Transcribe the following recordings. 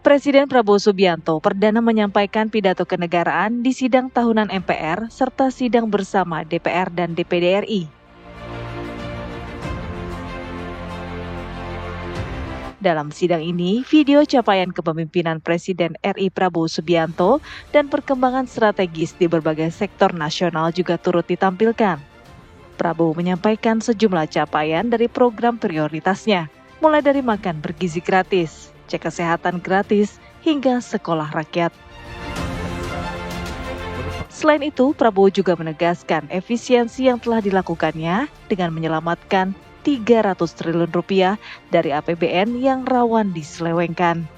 Presiden Prabowo Subianto perdana menyampaikan pidato kenegaraan di sidang tahunan MPR serta sidang bersama DPR dan DPD RI. Dalam sidang ini, video capaian kepemimpinan Presiden RI Prabowo Subianto dan perkembangan strategis di berbagai sektor nasional juga turut ditampilkan. Prabowo menyampaikan sejumlah capaian dari program prioritasnya, mulai dari makan bergizi gratis, cek kesehatan gratis, hingga sekolah rakyat. Selain itu, Prabowo juga menegaskan efisiensi yang telah dilakukannya dengan menyelamatkan 300 triliun rupiah dari APBN yang rawan diselewengkan.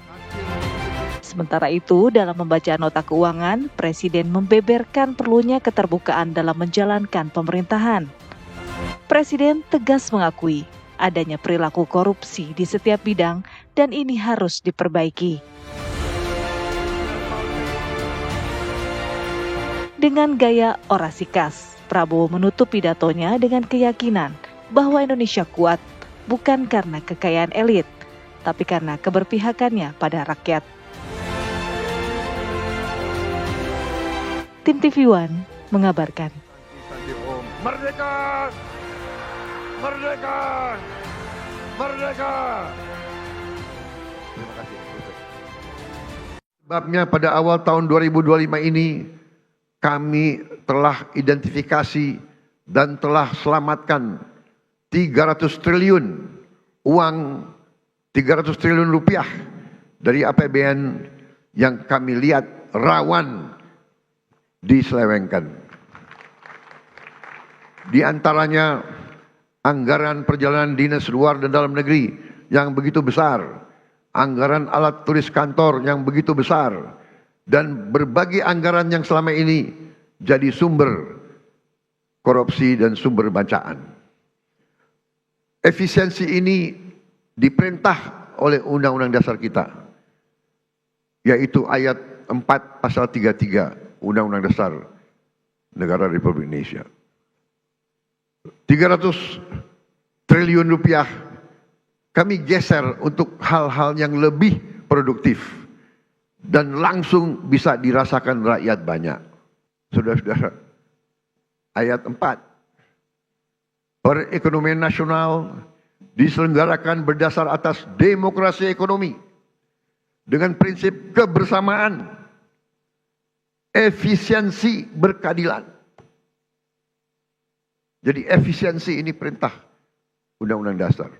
Sementara itu, dalam membaca nota keuangan, Presiden membeberkan perlunya keterbukaan dalam menjalankan pemerintahan. Presiden tegas mengakui adanya perilaku korupsi di setiap bidang dan ini harus diperbaiki. Dengan gaya orasi khas, Prabowo menutup pidatonya dengan keyakinan bahwa Indonesia kuat bukan karena kekayaan elit, tapi karena keberpihakannya pada rakyat. Tim TV One mengabarkan. Merdeka! Merdeka! Merdeka! Terima kasih. Sebabnya pada awal tahun 2025 ini kami telah identifikasi dan telah selamatkan 300 triliun uang, 300 triliun rupiah dari APBN yang kami lihat rawan diselewengkan. Di antaranya anggaran perjalanan dinas luar dan dalam negeri yang begitu besar, anggaran alat tulis kantor yang begitu besar, dan berbagai anggaran yang selama ini jadi sumber korupsi dan sumber bacaan. Efisiensi ini diperintah oleh Undang-Undang Dasar kita, yaitu ayat 4 pasal 33 Undang-Undang Dasar Negara Republik Indonesia. 300 triliun rupiah kami geser untuk hal-hal yang lebih produktif dan langsung bisa dirasakan rakyat banyak. Saudara-saudara, ayat 4. Perekonomian nasional diselenggarakan berdasar atas demokrasi ekonomi dengan prinsip kebersamaan, efisiensi berkeadilan. Jadi efisiensi ini perintah Undang-Undang Dasar.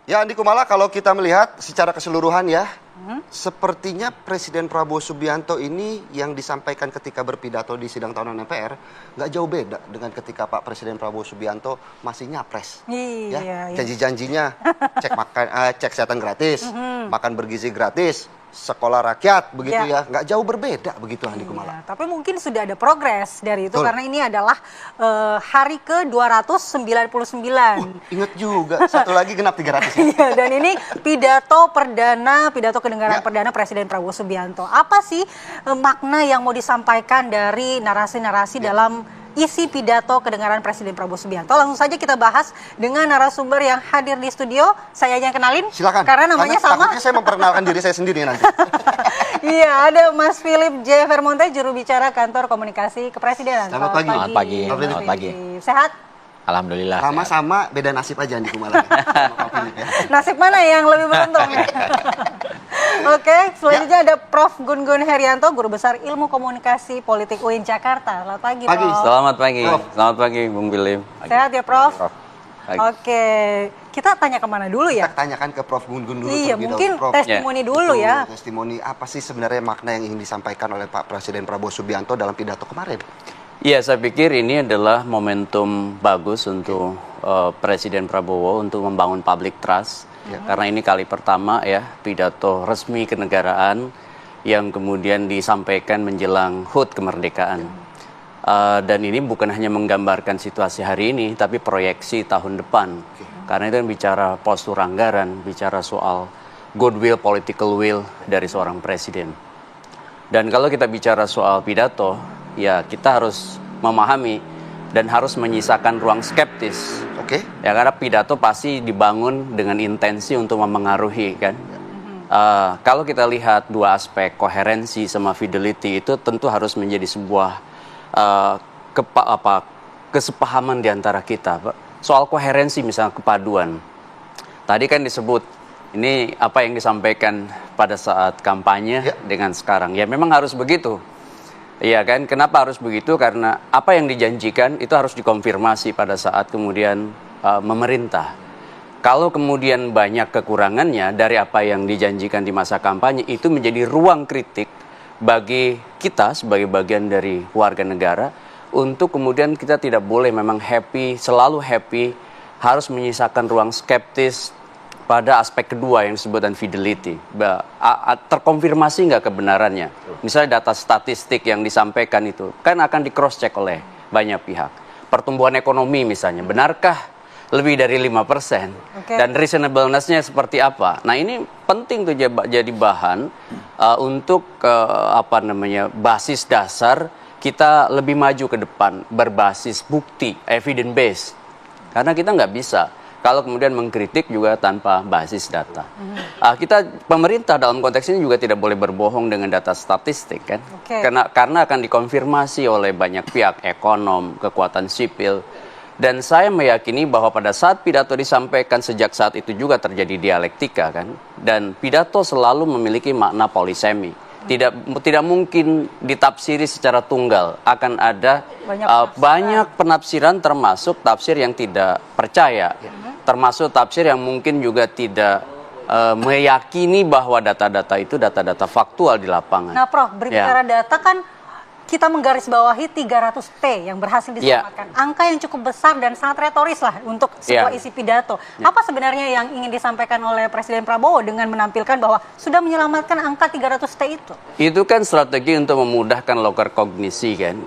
Ya, Andi Kumala, kalau kita melihat secara keseluruhan ya, sepertinya Presiden Prabowo Subianto ini yang disampaikan ketika berpidato di sidang tahunan MPR nggak jauh beda dengan ketika Pak Presiden Prabowo Subianto masih nyapres. Iya. Janji-janjinya cek kesehatan gratis, makan bergizi gratis, sekolah rakyat, begitu ya. Nggak jauh berbeda begitu, Andi Kumala. Tapi mungkin sudah ada progres dari itu. Betul. Karena ini adalah hari ke-299. Ingat juga, satu lagi genap 300. Iya, dan ini pidato kenegaraan perdana Presiden Prabowo Subianto. Apa sih makna yang mau disampaikan dari narasi-narasi dalam isi pidato kenegaraan Presiden Prabowo Subianto? Langsung saja kita bahas dengan narasumber yang hadir di studio. Saya aja yang kenalin. Silakan. Karena namanya sama. Takutnya saya memperkenalkan diri saya sendiri nanti. Iya, ada Mas Philip J. Vermonte, juru bicara Kantor Komunikasi Kepresidenan. Selamat pagi. Selamat pagi. Sehat? Alhamdulillah. Sama-sama beda nasib aja di Kumala. Nasib mana yang lebih beruntung? Oke, selanjutnya ada Prof. Gun-Gun Herianto, Guru Besar Ilmu Komunikasi Politik UIN Jakarta. Selamat pagi, Prof. Selamat pagi. Selamat pagi, Bung Philip. Sehat ya, Prof? Pagi. Oke, kita tanya kemana dulu ya? Kita tanyakan ke Prof. Gun-Gun dulu. Iya, mungkin Prof. testimoni dulu ya. Testimoni apa sih sebenarnya makna yang ingin disampaikan oleh Pak Presiden Prabowo Subianto dalam pidato kemarin? Iya, saya pikir ini adalah momentum bagus untuk Presiden Prabowo untuk membangun public trust. Karena ini kali pertama ya pidato resmi kenegaraan yang kemudian disampaikan menjelang HUT kemerdekaan. Dan ini bukan hanya menggambarkan situasi hari ini, tapi proyeksi tahun depan. Karena itu kan bicara postur anggaran, bicara soal goodwill, political will dari seorang presiden. Dan kalau kita bicara soal pidato, ya kita harus memahami dan harus menyisakan ruang skeptis. Oke. Ya, karena pidato pasti dibangun dengan intensi untuk memengaruhi kan. Kalau kita lihat dua aspek, koherensi sama fidelity, itu tentu harus menjadi sebuah kesepahaman di antara kita, Pak. Soal koherensi misalnya kepaduan. Tadi kan disebut ini apa yang disampaikan pada saat kampanye dengan sekarang. Ya memang harus begitu. Iya kan? Kenapa harus begitu? Karena apa yang dijanjikan itu harus dikonfirmasi pada saat kemudian memerintah. Kalau kemudian banyak kekurangannya dari apa yang dijanjikan di masa kampanye, itu menjadi ruang kritik bagi kita sebagai bagian dari warga negara untuk kemudian kita tidak boleh memang selalu happy, harus menyisakan ruang skeptis pada aspek kedua yang disebutkan fidelity. Terkonfirmasi nggak kebenarannya? Misalnya data statistik yang disampaikan itu kan akan di cross check oleh banyak pihak. Pertumbuhan ekonomi misalnya, benarkah lebih dari 5%? Dan reasonableness-nya seperti apa? Nah, ini penting tuh jadi bahan untuk basis dasar kita lebih maju ke depan, berbasis bukti, evidence based. Karena kita nggak bisa kalau kemudian mengkritik juga tanpa basis data. Pemerintah dalam konteks ini juga tidak boleh berbohong dengan data statistik kan, karena akan dikonfirmasi oleh banyak pihak, ekonom, kekuatan sipil. Dan saya meyakini bahwa pada saat pidato disampaikan sejak saat itu juga terjadi dialektika kan, dan pidato selalu memiliki makna polisemi. Tidak mungkin ditafsiri secara tunggal. Akan ada banyak penafsiran, termasuk tafsir yang tidak percaya, termasuk tafsir yang mungkin juga tidak meyakini bahwa data-data itu data-data faktual di lapangan. Nah, Prof, berbicara data kan kita menggarisbawahi 300T yang berhasil diselamatkan. Angka yang cukup besar dan sangat retoris lah untuk sebuah isi pidato. Apa sebenarnya yang ingin disampaikan oleh Presiden Prabowo dengan menampilkan bahwa sudah menyelamatkan angka 300T itu? Itu kan strategi untuk memudahkan loker kognisi kan.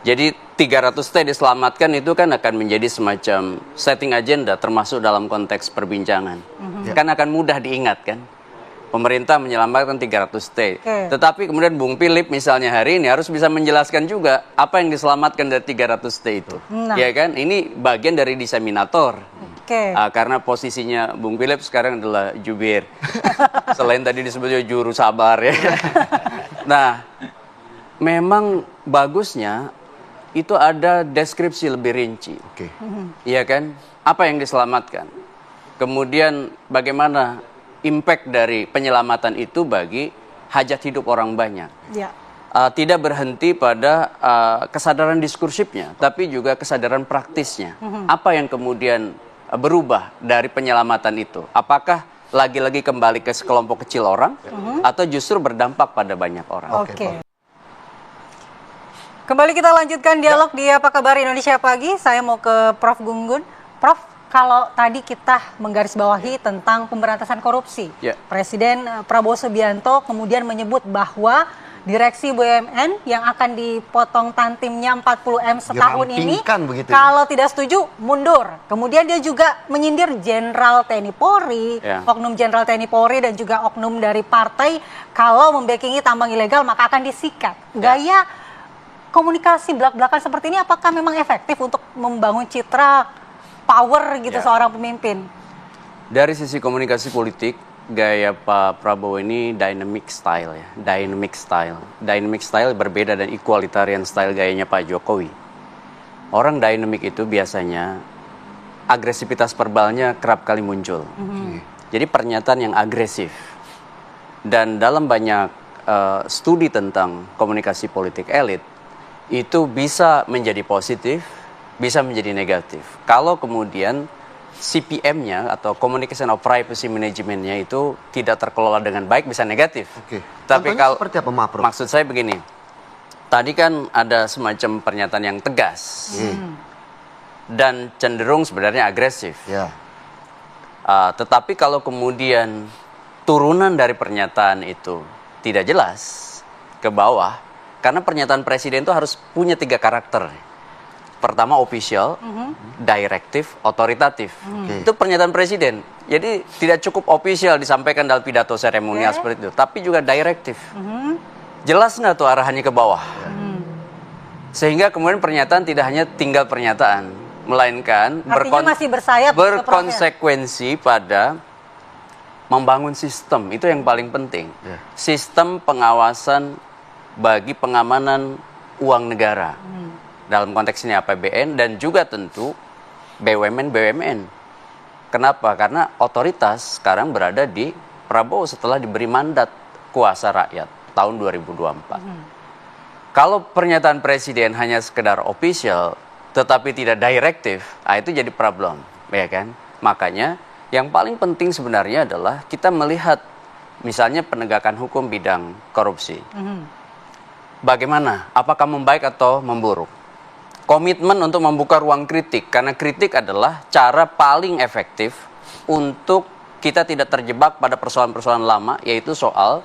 Jadi 300T diselamatkan itu kan akan menjadi semacam setting agenda termasuk dalam konteks perbincangan. Kan akan mudah diingat kan. Pemerintah menyelamatkan 300T. Tetapi kemudian Bung Philip misalnya hari ini harus bisa menjelaskan juga apa yang diselamatkan dari 300T itu. Ya kan? Ini bagian dari diseminator. Karena posisinya Bung Philip sekarang adalah jubir. Selain tadi disebutnya juru sabar ya. Nah, memang bagusnya itu ada deskripsi lebih rinci. Iya kan? Apa yang diselamatkan? Kemudian bagaimana impact dari penyelamatan itu bagi hajat hidup orang banyak. Tidak berhenti pada kesadaran diskursifnya, tapi juga kesadaran praktisnya. Apa yang kemudian berubah dari penyelamatan itu? Apakah lagi-lagi kembali ke sekelompok kecil orang, atau justru berdampak pada banyak orang? Kembali kita lanjutkan dialog di Apa Kabar Indonesia Pagi. Saya mau ke Prof. Gunggun. Prof, kalau tadi kita menggarisbawahi tentang pemberantasan korupsi, Presiden Prabowo Subianto kemudian menyebut bahwa direksi BUMN yang akan dipotong tantimnya 40M setahun ini, kalau tidak setuju mundur. Kemudian dia juga menyindir Jenderal TNI Polri, oknum Jenderal TNI Polri dan juga oknum dari partai, kalau membackingi tambang ilegal maka akan disikat. Gaya komunikasi belak-belakan seperti ini apakah memang efektif untuk membangun citra power gitu seorang pemimpin? Dari sisi komunikasi politik, gaya Pak Prabowo ini dynamic style ya, dynamic style. Dynamic style berbeda dan equalitarian style gayanya Pak Jokowi. Orang dynamic itu biasanya agresivitas verbalnya kerap kali muncul. Jadi pernyataan yang agresif. Dan dalam banyak studi tentang komunikasi politik elit, itu bisa menjadi positif, bisa menjadi negatif. Kalau kemudian CPM-nya atau Communication of Privacy Management-nya itu tidak terkelola dengan baik, bisa negatif. Tapi kalau seperti apa, maksud saya begini, tadi kan ada semacam pernyataan yang tegas dan cenderung sebenarnya agresif. Tetapi kalau kemudian turunan dari pernyataan itu tidak jelas ke bawah, karena pernyataan presiden itu harus punya 3 karakter. Pertama official, direktif, otoritatif. Itu pernyataan presiden. Jadi tidak cukup official disampaikan dalam pidato seremonial seperti itu, tapi juga direktif. Jelas nggak tuh arahannya ke bawah? Sehingga kemudian pernyataan tidak hanya tinggal pernyataan, melainkan masih bersayap berkonsekuensi pada membangun sistem, itu yang paling penting. Ya. Sistem pengawasan bagi pengamanan uang negara. Dalam konteks ini APBN dan juga tentu BUMN. Kenapa? Karena otoritas sekarang berada di Prabowo setelah diberi mandat kuasa rakyat tahun 2024. Kalau pernyataan presiden hanya sekedar official tetapi tidak direktif, itu jadi problem, ya kan? Makanya yang paling penting sebenarnya adalah kita melihat misalnya penegakan hukum bidang korupsi. Bagaimana? Apakah membaik atau memburuk? Komitmen untuk membuka ruang kritik, karena kritik adalah cara paling efektif untuk kita tidak terjebak pada persoalan-persoalan lama, yaitu soal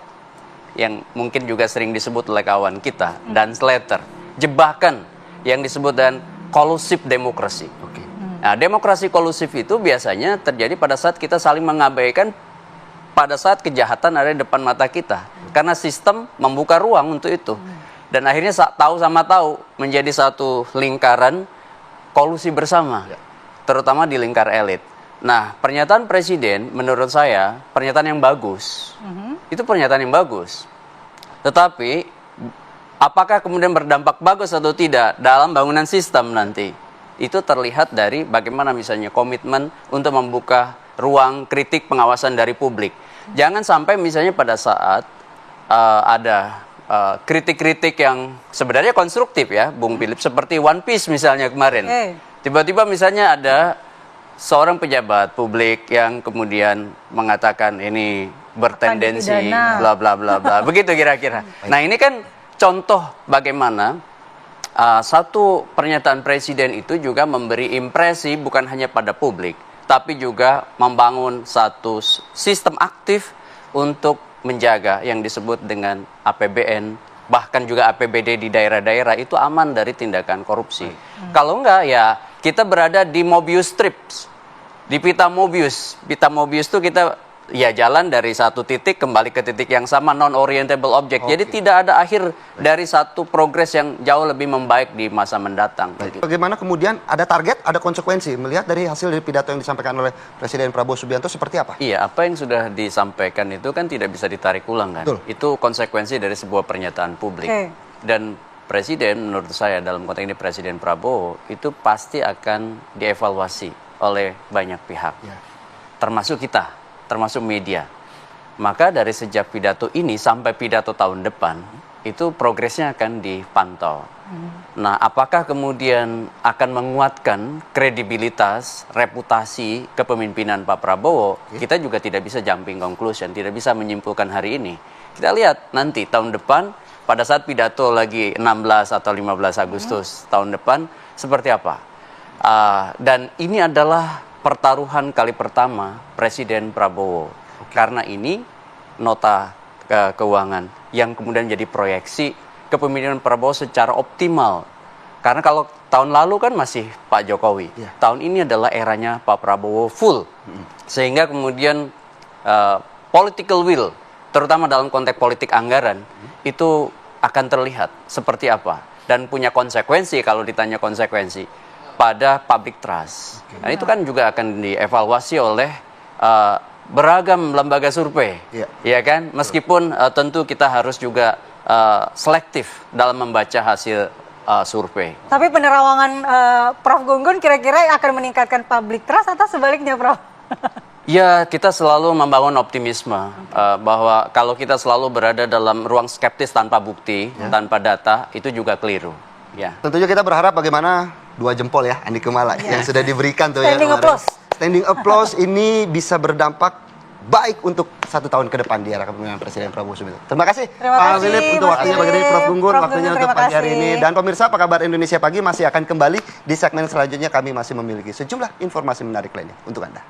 yang mungkin juga sering disebut oleh kawan kita, dan Slater, jebakan yang disebut dengan kolusif demokrasi. Nah, demokrasi kolusif itu biasanya terjadi pada saat kita saling mengabaikan pada saat kejahatan ada di depan mata kita, karena sistem membuka ruang untuk itu. Dan akhirnya tahu sama tahu menjadi satu lingkaran kolusi bersama, terutama di lingkar elit. Nah, pernyataan presiden menurut saya pernyataan yang bagus. Itu pernyataan yang bagus. Tetapi apakah kemudian berdampak bagus atau tidak dalam bangunan sistem nanti? Itu terlihat dari bagaimana misalnya komitmen untuk membuka ruang kritik pengawasan dari publik. Jangan sampai misalnya pada saat ada kritik-kritik yang sebenarnya konstruktif ya, Bung Philip, seperti One Piece misalnya kemarin. Tiba-tiba misalnya ada seorang pejabat publik yang kemudian mengatakan ini bertendensi bla bla bla bla. Begitu kira-kira. Nah, ini kan contoh bagaimana satu pernyataan presiden itu juga memberi impresi bukan hanya pada publik, tapi juga membangun satu sistem aktif untuk menjaga yang disebut dengan APBN, bahkan juga APBD di daerah-daerah itu aman dari tindakan korupsi. Kalau enggak ya kita berada di Mobius Strips, di pita Mobius. Pita Mobius itu kita ya jalan dari satu titik kembali ke titik yang sama, non-orientable object. Jadi tidak ada akhir dari satu progres yang jauh lebih membaik di masa mendatang. Bagaimana kemudian ada target, ada konsekuensi melihat dari hasil dari pidato yang disampaikan oleh Presiden Prabowo Subianto seperti apa? Iya, apa yang sudah disampaikan itu kan tidak bisa ditarik ulang kan. Betul. Itu konsekuensi dari sebuah pernyataan publik. Dan Presiden menurut saya dalam konteks ini Presiden Prabowo itu pasti akan dievaluasi oleh banyak pihak. Termasuk kita, termasuk media. Maka dari sejak pidato ini sampai pidato tahun depan itu progresnya akan dipantau. Nah, apakah kemudian akan menguatkan kredibilitas, reputasi kepemimpinan Pak Prabowo? Kita juga tidak bisa jumping conclusion, tidak bisa menyimpulkan hari ini. Kita lihat nanti tahun depan pada saat pidato lagi 16 atau 15 Agustus tahun depan seperti apa. Dan ini adalah pertaruhan kali pertama Presiden Prabowo. Karena ini nota keuangan yang kemudian jadi proyeksi kepemimpinan Prabowo secara optimal. Karena kalau tahun lalu kan masih Pak Jokowi. Tahun ini adalah eranya Pak Prabowo full. Sehingga kemudian political will, terutama dalam konteks politik anggaran, itu akan terlihat seperti apa. Dan punya konsekuensi, kalau ditanya konsekuensi, pada public trust. Nah, itu kan juga akan dievaluasi oleh beragam lembaga survei, ya kan? Meskipun tentu kita harus juga selektif dalam membaca hasil survei. Tapi penerawangan Prof. Gun-Gun kira-kira akan meningkatkan public trust atau sebaliknya, Prof? Ya, kita selalu membangun optimisme bahwa kalau kita selalu berada dalam ruang skeptis tanpa bukti, tanpa data, itu juga keliru. Ya. Tentunya kita berharap bagaimana 2 jempol ya Andi Kumala yang sudah diberikan tuh Standing applause. Standing applause ini bisa berdampak baik untuk 1 tahun ke depan di era kepemimpinan Presiden Prabowo Subianto. Terima kasih Pak Philip untuk waktunya, bagi Prof. Gun-Gun waktunya untuk pagi hari ini. Dan pemirsa, apa kabar Indonesia Pagi masih akan kembali di segmen selanjutnya. Kami masih memiliki sejumlah informasi menarik lainnya untuk Anda.